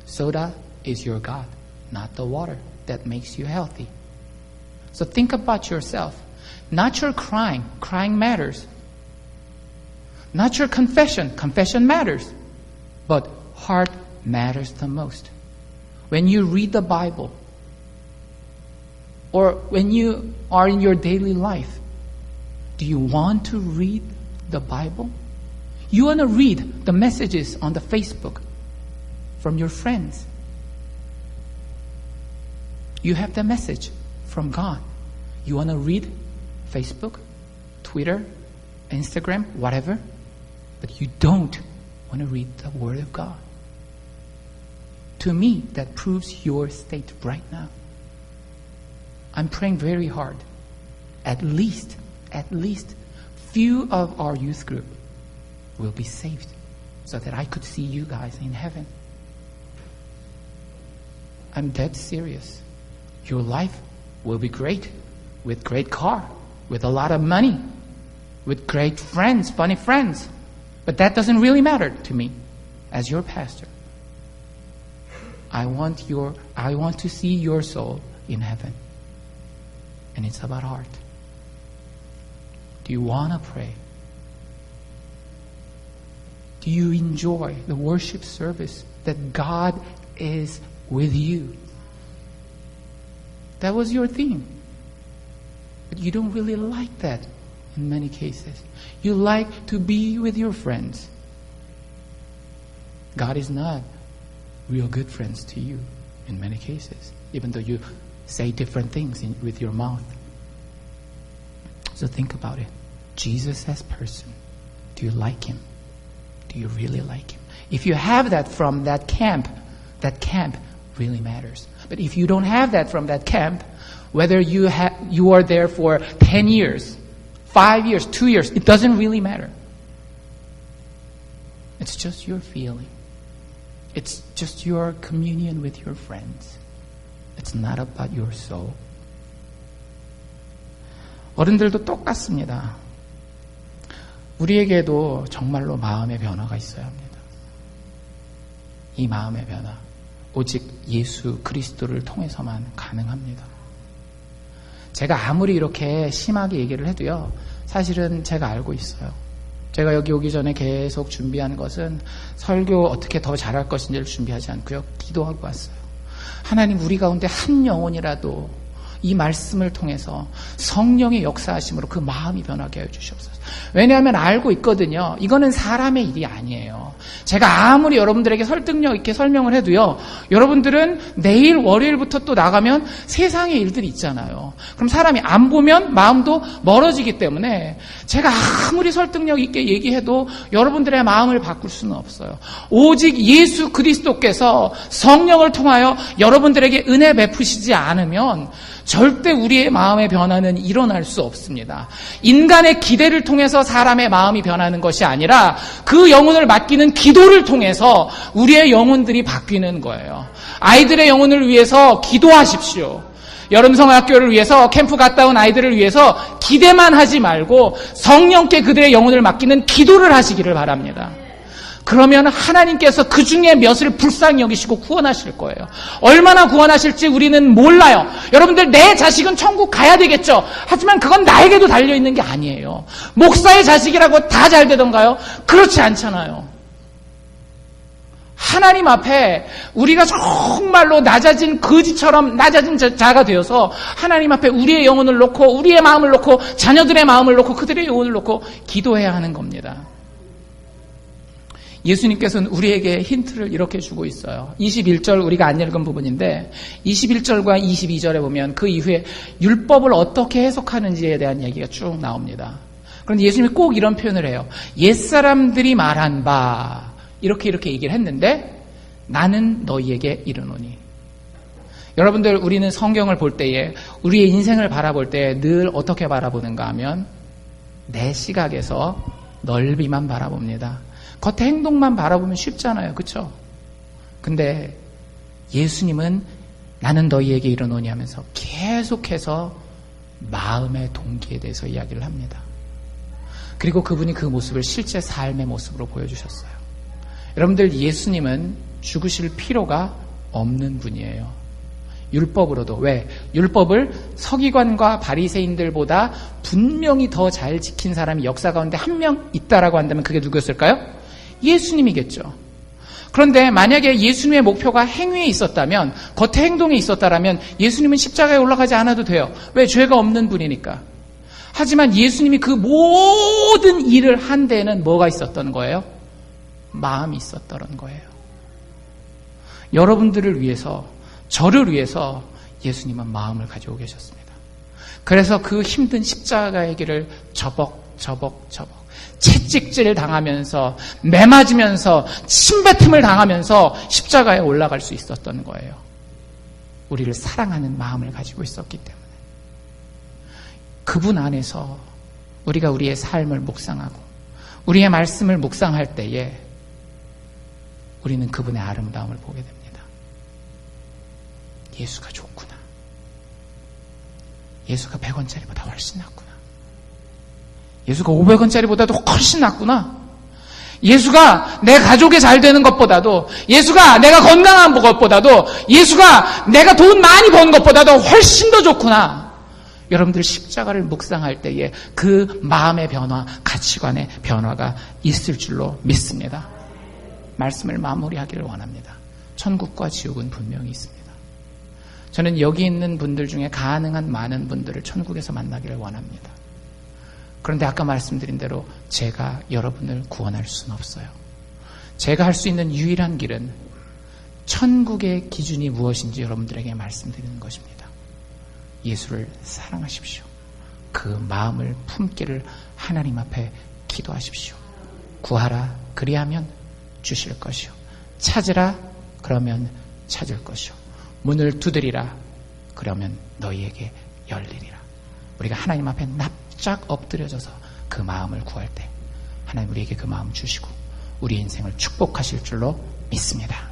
soda is your God, not the water that makes you healthy. So think about yourself. Not your crying. Crying matters. Not your confession. Confession matters. But heart matters the most. When you read the Bible, or when you are in your daily life, do you want to read the Bible? You want to read the messages on the Facebook from your friends. You have the message from God. You want to read Facebook, Twitter, Instagram, whatever, but you don't want to read the Word of God. To me, that proves your state right now. I'm praying very hard. At least, few of our youth group will be saved so that I could see you guys in heaven. I'm dead serious. Your life will be great, with great car, with a lot of money, with great friends, funny friends. But that doesn't really matter to me as your pastor. I want to see your soul in heaven. And it's about heart. Do you want to pray? Do you enjoy the worship service that God is with you? That was your theme. But you don't really like that in many cases. You like to be with your friends. God is not real good friends to you in many cases, even though you say different things with your mouth. So think about it. Jesus as person. Do you like him? Do you really like him? If you have that from that camp really matters. But if you don't have that from that camp, whether you are there for 10 years, 5 years, 2 years, it doesn't really matter. It's just your feeling. It's just your communion with your friends. It's not about your soul. 어른들도 똑같습니다. 우리에게도 정말로 마음의 변화가 있어야 합니다. 이 마음의 변화, 오직 예수 그리스도를 통해서만 가능합니다. 제가 아무리 이렇게 심하게 얘기를 해도요, 사실은 제가 알고 있어요. 제가 여기 오기 전에 계속 준비한 것은 설교 어떻게 더 잘할 것인지를 준비하지 않고요, 기도하고 왔어요. 하나님, 우리 가운데 한 영혼이라도 이 말씀을 통해서 성령의 역사하심으로 그 마음이 변하게 해 주시옵소서. 왜냐하면 알고 있거든요. 이거는 사람의 일이 아니에요. 제가 아무리 여러분들에게 설득력 있게 설명을 해도요, 여러분들은 내일 월요일부터 또 나가면 세상의 일들이 있잖아요. 그럼 사람이 안 보면 마음도 멀어지기 때문에 제가 아무리 설득력 있게 얘기해도 여러분들의 마음을 바꿀 수는 없어요. 오직 예수 그리스도께서 성령을 통하여 여러분들에게 은혜 베푸시지 않으면 절대 우리의 마음의 변화는 일어날 수 없습니다. 인간의 기대를 통해서 사람의 마음이 변하는 것이 아니라 그 영혼을 맡기는 기도를 통해서 우리의 영혼들이 바뀌는 거예요. 아이들의 영혼을 위해서 기도하십시오. 여름성학교를 위해서 캠프 갔다 온 아이들을 위해서 기대만 하지 말고 성령께 그들의 영혼을 맡기는 기도를 하시기를 바랍니다. 그러면 하나님께서 그 중에 몇을 불쌍히 여기시고 구원하실 거예요. 얼마나 구원하실지 우리는 몰라요. 여러분들, 내 자식은 천국 가야 되겠죠. 하지만 그건 나에게도 달려있는 게 아니에요. 목사의 자식이라고 다 잘 되던가요? 그렇지 않잖아요. 하나님 앞에 우리가 정말로 낮아진 거지처럼 낮아진 자가 되어서 하나님 앞에 우리의 영혼을 놓고 우리의 마음을 놓고 자녀들의 마음을 놓고 그들의 영혼을 놓고 기도해야 하는 겁니다. 예수님께서는 우리에게 힌트를 이렇게 주고 있어요. 21절 우리가 안 읽은 부분인데 21절과 22절에 보면 그 이후에 율법을 어떻게 해석하는지에 대한 얘기가 쭉 나옵니다. 그런데 예수님이 꼭 이런 표현을 해요. 옛사람들이 말한 바 이렇게 얘기를 했는데 나는 너희에게 이르노니. 여러분들, 우리는 성경을 볼 때에 우리의 인생을 바라볼 때 늘 어떻게 바라보는가 하면 내 시각에서 넓이만 바라봅니다. 겉의 행동만 바라보면 쉽잖아요. 그렇죠? 근데 예수님은 나는 너희에게 이르노니 하면서 계속해서 마음의 동기에 대해서 이야기를 합니다. 그리고 그분이 그 모습을 실제 삶의 모습으로 보여주셨어요. 여러분들, 예수님은 죽으실 필요가 없는 분이에요. 율법으로도. 왜? 율법을 서기관과 바리새인들보다 분명히 더 잘 지킨 사람이 역사 가운데 한 명 있다라고 한다면 그게 누구였을까요? 예수님이겠죠. 그런데 만약에 예수님의 목표가 행위에 있었다면, 겉의 행동에 있었다면 예수님은 십자가에 올라가지 않아도 돼요. 왜? 죄가 없는 분이니까. 하지만 예수님이 그 모든 일을 한 데에는 뭐가 있었던 거예요? 마음이 있었던 거예요. 여러분들을 위해서, 저를 위해서 예수님은 마음을 가지고 계셨습니다. 그래서 그 힘든 십자가의 길을 저벅저벅 채찍질 당하면서 매맞으면서 침뱉음을 당하면서 십자가에 올라갈 수 있었던 거예요. 우리를 사랑하는 마음을 가지고 있었기 때문에. 그분 안에서 우리가 우리의 삶을 묵상하고 우리의 말씀을 묵상할 때에 우리는 그분의 아름다움을 보게 됩니다. 예수가 좋구나. 예수가 100원짜리보다 훨씬 낫구나. 예수가 500원짜리보다도 훨씬 낫구나. 예수가 내 가족이 잘 되는 것보다도, 예수가 내가 건강한 것보다도, 예수가 내가 돈 많이 버는 것보다도 훨씬 더 좋구나. 여러분들 십자가를 묵상할 때에 그 마음의 변화, 가치관의 변화가 있을 줄로 믿습니다. 말씀을 마무리하기를 원합니다. 천국과 지옥은 분명히 있습니다. 저는 여기 있는 분들 중에 가능한 많은 분들을 천국에서 만나기를 원합니다. 그런데 아까 말씀드린 대로 제가 여러분을 구원할 수는 없어요. 제가 할 수 있는 유일한 길은 천국의 기준이 무엇인지 여러분들에게 말씀드리는 것입니다. 예수를 사랑하십시오. 그 마음을 품기를 하나님 앞에 기도하십시오. 구하라 그리하면 주실 것이요. 찾으라 그러면 찾을 것이요. 문을 두드리라 그러면 너희에게 열리리라. 우리가 하나님 앞에 납작 엎드려져서 그 마음을 구할 때 하나님 우리에게 그 마음 주시고 우리 인생을 축복하실 줄로 믿습니다.